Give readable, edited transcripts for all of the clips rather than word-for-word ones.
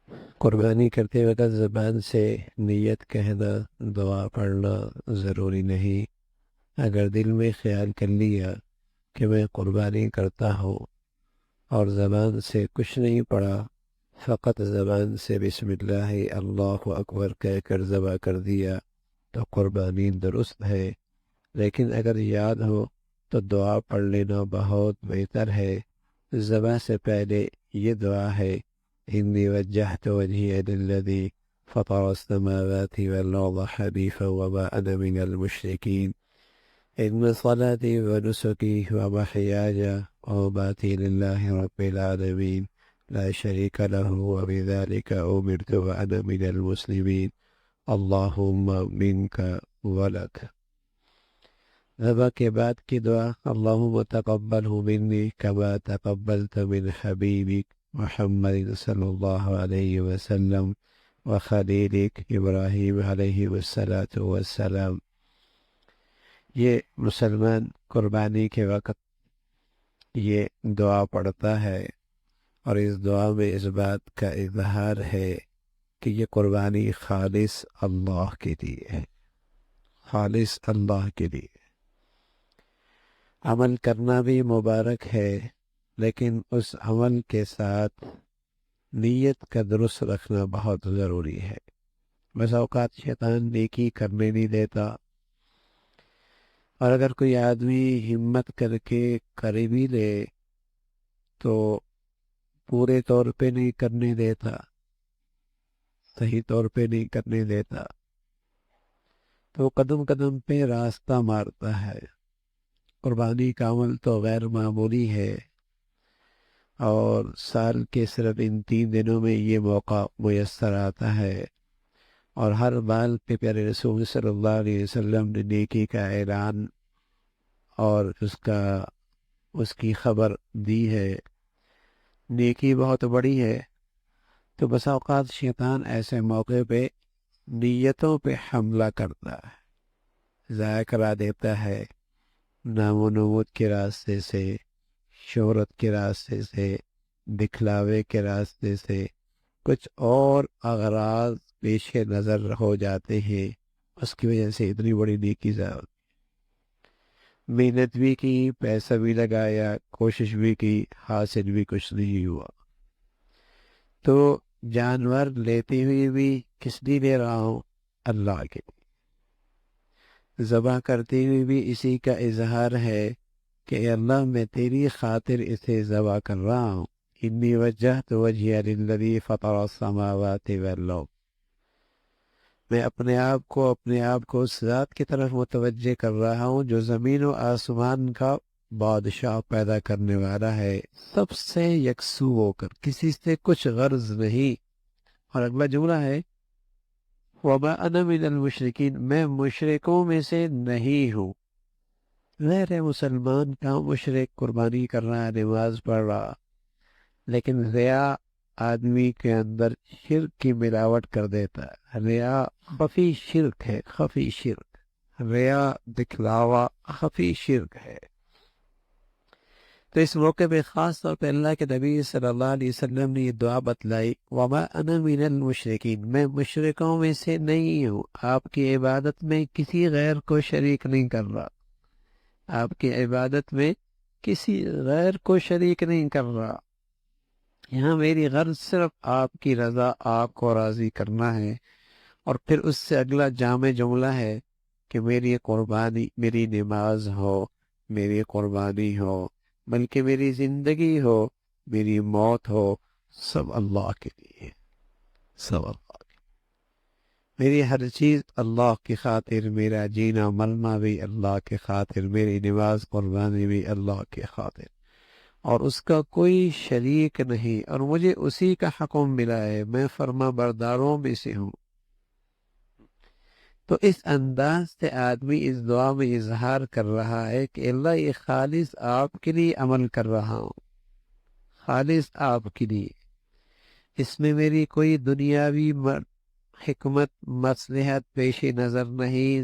قربانی کرتے وقت زبان سے نیت کہنا، دعا پڑھنا ضروری نہیں۔ اگر دل میں خیال کر لیا کہ میں قربانی کرتا ہوں اور زبان سے کچھ نہیں پڑا، فقط زبان سے بسم اللہ اللہ اکبر کہہ کر ذبح کر دیا، تو قربانی درست ہے۔ لیکن اگر یاد ہو تو دعا پڑھ لینا بہت بہتر ہے۔ ذبح سے پہلے یہ دعا ہے: انی وجہت وجہی للذی فطر السماوات والارض حنیفا وما انا من المشرکین ان صلاتی ونسکی ومحیاي ومماتی للہ رب العالمین لا شریک له وبذلك امرت وانا من المسلمین اللہم منک ولک۔ ذبح کے بعد کی دعا: اللہم تقبلہ منی کما تقبلت من حبیبک محمد صلی اللہ علیہ وسلم وخلیلک ابراہیم علیہ والسلام۔ یہ مسلمان قربانی کے وقت یہ دعا پڑھتا ہے، اور اس دعا میں اس بات کا اظہار ہے کہ یہ قربانی خالص اللہ کے لیے ہے، خالص اللہ کے لیے۔ عمل کرنا بھی مبارک ہے، لیکن اس عمل کے ساتھ نیت کا درست رکھنا بہت ضروری ہے۔ بس اوقات شیطان نیکی کرنے نہیں دیتا، اور اگر کوئی آدمی ہمت کر کے کر بھی لے تو پورے طور پہ نہیں کرنے دیتا، صحیح طور پہ نہیں کرنے دیتا، تو قدم قدم پہ راستہ مارتا ہے۔ قربانی کا عمل تو غیر معمولی ہے، اور سال کے صرف ان 3 دنوں میں یہ موقع میسر آتا ہے، اور ہر بال پہ پیارے رسول صلی اللہ علیہ وسلم نے نیکی کا اعلان اور اس کی خبر دی ہے۔ نیکی بہت بڑی ہے، تو بس اوقات شیطان ایسے موقع پہ نیتوں پہ حملہ کرتا ہے، ضائع کرا دیتا ہے، نام و نمود کے راستے سے، شہرت کے راستے سے، دکھلاوے کے راستے سے، کچھ اور اغراض پیش نظر ہو جاتے ہیں، اس کی وجہ سے اتنی بڑی نیکی ضائع۔ محنت بھی کی، پیسہ بھی لگایا، کوشش بھی کی، حاصل بھی کچھ نہیں ہوا۔ تو جانور لیتے ہوئے بھی کس لیے لے رہا ہوں؟ اللہ کے لیے۔ ذبح کرتے ہوئے بھی اسی کا اظہار ہے کہ اے اللہ میں تیری خاطر اسے ذبح کر رہا ہوں۔ انی وجہت وجہی للذی فطر السماوات والارض، میں اپنے آپ کو اس ذات کی طرف متوجہ کر رہا ہوں جو زمین و آسمان کا بادشاہ پیدا کرنے والا ہے، سب سے یکسو ہو کر، کسی سے کچھ غرض نہیں۔ اور اگلا جملہ ہے وَمَا أَنَا مِنَ الْمُشْرِكِينَ، میں مشرکوں میں سے نہیں ہوں۔ غیر مسلمان کا مشرک قربانی کر رہا ہے، نماز پڑھ رہا، لیکن ریا آدمی کے اندر شرک کی ملاوٹ کر دیتا ہے۔ ریا خفی شرک ہے، خفی شرک، ریا دکھلاوا خفی شرک ہے۔ تو اس موقع پہ خاص طور پہ اللہ کے نبی صلی اللہ علیہ وسلم نے یہ دعا بتلائی: وَمَا أَنَا مِنَ الْمُشْرِكِينَ، میں مشرکوں میں سے نہیں ہوں، آپ کی عبادت میں کسی غیر کو شریک نہیں کر رہا، آپ کی عبادت میں کسی غیر کو شریک نہیں کر رہا۔ یہاں میری غرض صرف آپ کی رضا، آپ کو راضی کرنا ہے۔ اور پھر اس سے اگلا جامع جملہ ہے کہ میری قربانی، میری نماز ہو، میری قربانی ہو، بلکہ میری زندگی ہو، میری موت ہو، سب اللہ کے لیے، سب اللہ کے لیے۔ میری ہر چیز اللہ کی خاطر، میرا جینا مرنا بھی اللہ کے خاطر، میری نماز قربانی بھی اللہ کے خاطر، اور اس کا کوئی شریک نہیں، اور مجھے اسی کا حکم ملا ہے، میں فرما برداروں میں سے ہوں۔ تو اس انداز سے آدمی اس دعا میں اظہار کر رہا ہے کہ اللہ یہ خالص آپ کے لیے عمل کر رہا ہوں، خالص آپ کے لیے، اس میں میری کوئی دنیاوی حکمت مصلحت پیش نظر نہیں،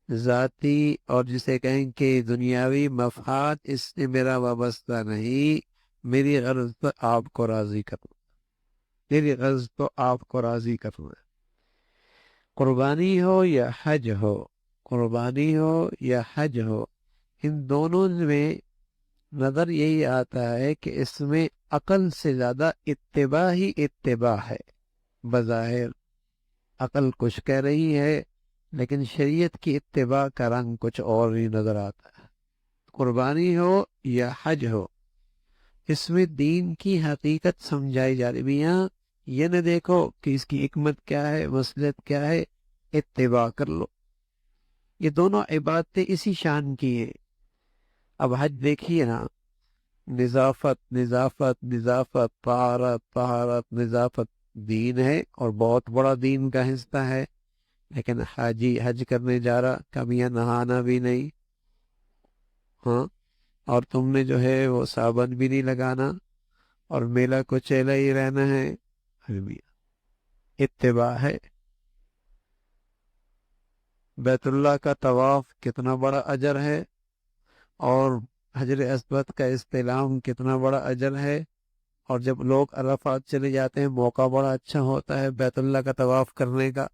ذاتی اور جسے کہیں کہ دنیاوی مفاد اس سے میرا وابستہ نہیں، میری غرض پر آپ کو راضی کروں۔ تیری غرض تو آپ کو راضی کرنا ہے. قربانی ہو یا حج ہو، قربانی ہو یا حج ہو، ان دونوں میں نظر یہی آتا ہے کہ اس میں عقل سے زیادہ اتباع ہی اتباع ہے. بظاہر عقل کچھ کہہ رہی ہے لیکن شریعت کی اتباع کا رنگ کچھ اور ہی نظر آتا ہے. قربانی ہو یا حج ہو، اس میں دین کی حقیقت سمجھائی جا رہی. میاں یہ نہ دیکھو کہ اس کی حکمت کیا ہے، مصلحت کیا ہے، اتباع کر لو. یہ دونوں عبادتیں اسی شان کی ہیں. اب حج دیکھیے نا، نظافت نظافت نظافت، طہارت طہارت، نظافت دین ہے اور بہت بڑا دین کا حصہ ہے. لیکن حاجی حج کرنے جا رہا، کبھی نہانا بھی نہیں، ہاں، اور تم نے جو ہے وہ صابن بھی نہیں لگانا اور میلہ کو چیلا ہی رہنا ہے. اتباع ہے. بیت اللہ کا طواف کتنا بڑا اجر ہے، اور حجر اسود کا استلام کتنا بڑا اجر ہے. اور جب لوگ عرفات چلے جاتے ہیں، موقع بڑا اچھا ہوتا ہے بیت اللہ کا طواف کرنے کا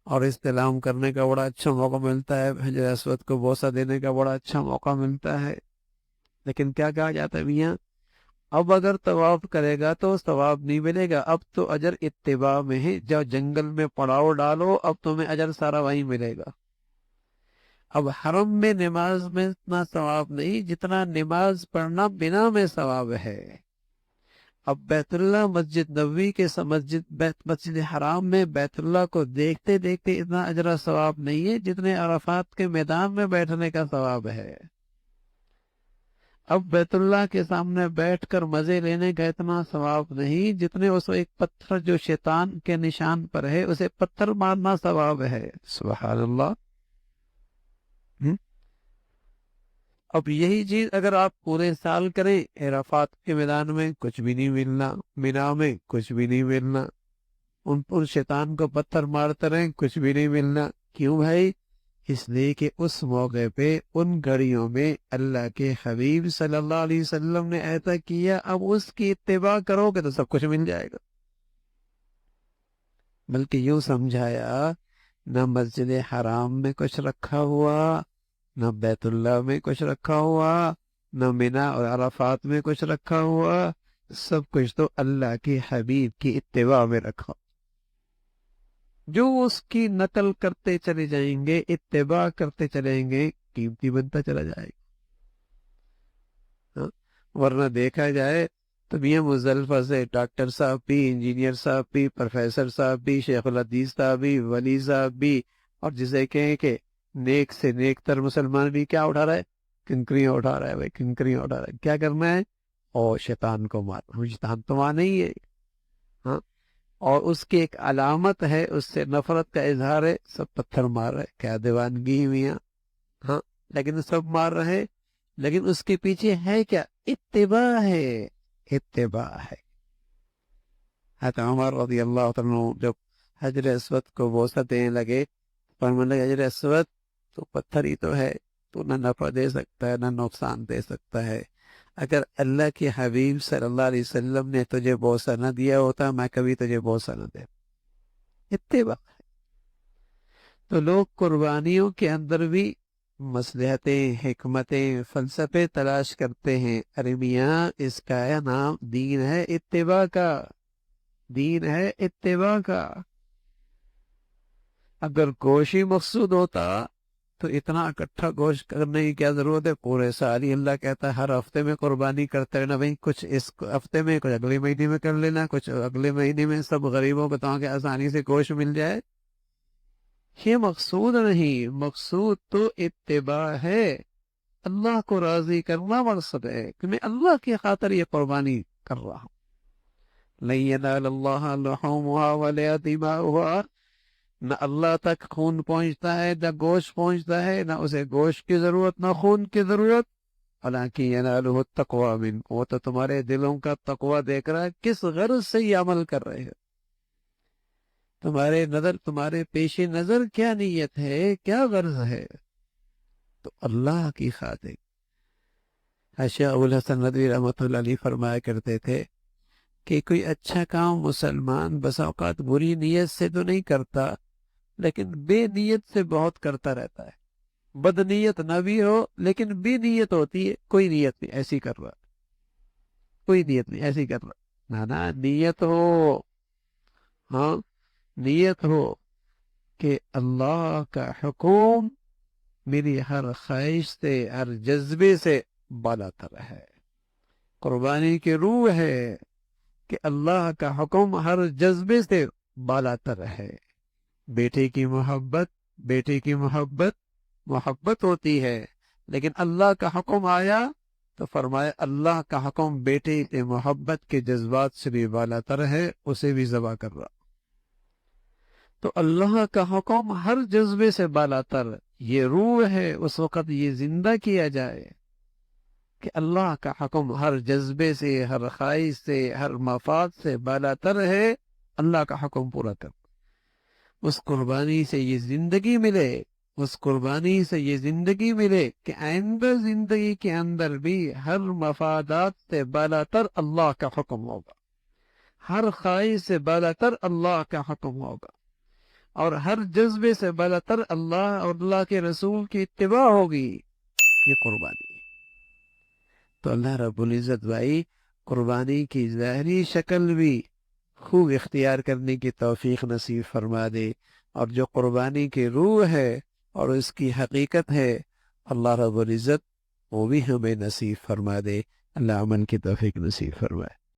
اور استلام کرنے کا بڑا اچھا موقع ملتا ہے، حجر اسود کو بوسہ دینے کا بڑا اچھا موقع ملتا ہے. لیکن کیا کہا جاتا ہے میاں، اب اگر طواف کرے گا تو ثواب نہیں ملے گا، اب تو اجر اتباع میں ہے. جب جنگل میں پڑاؤ ڈالو، اب تمہیں اجر سارا وہیں ملے گا. اب حرم میں نماز میں اتنا ثواب نہیں جتنا نماز پڑھنا بنا میں ثواب ہے. اب بیت اللہ مسجد نبوی کے مسجد حرام میں بیت اللہ کو دیکھتے دیکھتے اتنا اجر و ثواب نہیں ہے جتنے عرفات کے میدان میں بیٹھنے کا ثواب ہے. اب بیت اللہ کے سامنے بیٹھ کر مزے لینے کا اتنا ثواب نہیں جتنے اس ایک پتھر جو شیطان کے نشان پر ہے اسے پتھر مارنا ثواب ہے. سبحان اللہ. اب یہی چیز اگر آپ پورے سال کریں، عرفات کے میدان میں کچھ بھی نہیں ملنا، مینا میں کچھ بھی نہیں ملنا، ان شیطان کو پتھر مارتے رہیں، کچھ بھی نہیں ملنا. کیوں بھائی؟ اس لیے کہ اس موقع پہ ان گھڑیوں میں اللہ کے حبیب صلی اللہ علیہ وسلم نے ایسا کیا، اب اس کی اتباع کرو گے تو سب کچھ مل جائے گا. بلکہ یوں سمجھایا، نہ مسجد حرام میں کچھ رکھا ہوا، نہ بیت اللہ میں کچھ رکھا ہوا، نہ مینا اور عرفات میں کچھ رکھا ہوا، سب کچھ تو اللہ کے حبیب کی اتباع میں رکھا. جو اس کی نقل کرتے چلے جائیں گے، اتباع کرتے چلیں گے، قیمتی بنتا چلا جائے گا. ورنہ دیکھا جائے تو میاں مزدلفہ سے ڈاکٹر صاحب بھی، انجینئر صاحب بھی، پروفیسر صاحب بھی، شیخ الحدیث صاحب بھی، ولی صاحب بھی، اور جسے کہیں کہ نیک سے نیک تر مسلمان بھی کیا اٹھا رہا ہے؟ کنکریاں اٹھا رہا ہے. بھائی کنکریاں اٹھا رہا ہے، کیا کرنا ہے؟ اور شیطان کو مارنا. شیطان تو وہاں نہیں ہے، ہاں، اور اس کی ایک علامت ہے، اس سے نفرت کا اظہار ہے. سب پتھر مار رہے، کیا دیوانگی میاں، ہاں، لیکن سب مار رہے. لیکن اس کے پیچھے ہے کیا؟ اتباع ہے، اتباع ہے. حضرت عمر رضی اللہ عنہ جب حجر اسود کو بوسہ دینے لگے، فرمانے لگے حجر اسود تو پتھر ہی تو ہے، تو نہ نفع دے سکتا ہے نہ نقصان دے سکتا ہے. اگر اللہ کے حبیب صلی اللہ علیہ وسلم نے تجھے بوسہ نہ دیا ہوتا، میں کبھی تجھے بوسہ نہ دے. اتباع ہے. تو لوگ قربانیوں کے اندر بھی مصلحتیں، حکمتیں، فلسفے تلاش کرتے ہیں. ارے میاں اس کا نام دین ہے، اتباع کا. دین ہے اتباع کا. اگر گوشت ہی مقصود ہوتا تو اتنا اکٹھا گوشت کرنے کی کیا ضرورت ہے؟ پورے سال ہی اللہ کہتا ہے ہر ہفتے میں قربانی کرتے رہنا. بھائی کچھ اس ہفتے میں، کچھ اگلے مہینے میں کر لینا، کچھ اگلے مہینے میں، سب غریبوں کو تاکہ آسانی سے گوشت مل جائے. یہ مقصود نہیں، مقصود تو اتباع ہے. اللہ کو راضی کرنا مقصد ہے کہ میں اللہ کی خاطر یہ قربانی کر رہا ہوں. لَن يَنَالَ اللَّهَ لُحُومُهَا وَلَا دِمَاؤُهَا. نہ اللہ تک خون پہنچتا ہے، نہ گوشت پہنچتا ہے، نہ اسے گوشت کی ضرورت نہ خون کی ضرورت. وَلَٰكِن يَنَالُهُ التَّقْوَىٰ مِنكُمْ. وہ تو تمہارے دلوں کا تقوی دیکھ رہا ہے، کس غرض سے یہ عمل کر رہے ہیں، تمہارے پیش نظر کیا نیت ہے، کیا غرض ہے. تو اللہ کی خاطر. شیخ ابو الحسن ندوی رحمۃ اللہ علیہ فرمایا کرتے تھے کہ کوئی اچھا کام مسلمان بسا اوقات بری نیت سے تو نہیں کرتا، لیکن بے نیت سے بہت کرتا رہتا ہے۔ بد نیت نہ بھی ہو لیکن بے نیت ہوتی ہے، کوئی نیت نہیں ایسی کر رہا، کوئی نیت نہیں ایسی کر رہا، نہ نیت ہو، ہاں نیت ہو کہ اللہ کا حکم میری ہر خواہش سے، ہر جذبے سے بالا تر ہے۔ قربانی کی روح ہے کہ اللہ کا حکم ہر جذبے سے بالا تر ہے۔ بیٹے کی محبت، بیٹے کی محبت محبت ہوتی ہے، لیکن اللہ کا حکم آیا تو فرمایا اللہ کا حکم بیٹے کے محبت کے جذبات سے بھی بالا تر ہے، اسے بھی ذبح کر رہا۔ تو اللہ کا حکم ہر جذبے سے بالا تر، یہ روح ہے، اس وقت یہ زندہ کیا جائے کہ اللہ کا حکم ہر جذبے سے، ہر خواہش سے، ہر مفاد سے بالا تر ہے، اللہ کا حکم پورا کر۔ اس قربانی سے یہ زندگی ملے، اس قربانی سے یہ زندگی ملے کہ آئندہ زندگی کے اندر بھی ہر مفادات سے بالا تر اللہ کا حکم ہوگا، ہر خواہش سے بالا تر اللہ کا حکم ہوگا، اور ہر جذبے سے بالا تر اللہ اور اللہ کے رسول کی اتباع ہوگی۔ یہ قربانی ہے۔ تو اللہ رب العزت بھائی قربانی کی ظاہری شکل بھی خوب اختیار کرنے کی توفیق نصیب فرما دے، اور جو قربانی کی روح ہے اور اس کی حقیقت ہے اللہ رب العزت وہ بھی ہمیں نصیب فرما دے۔ اللہ عمل کی توفیق نصیب فرمائے۔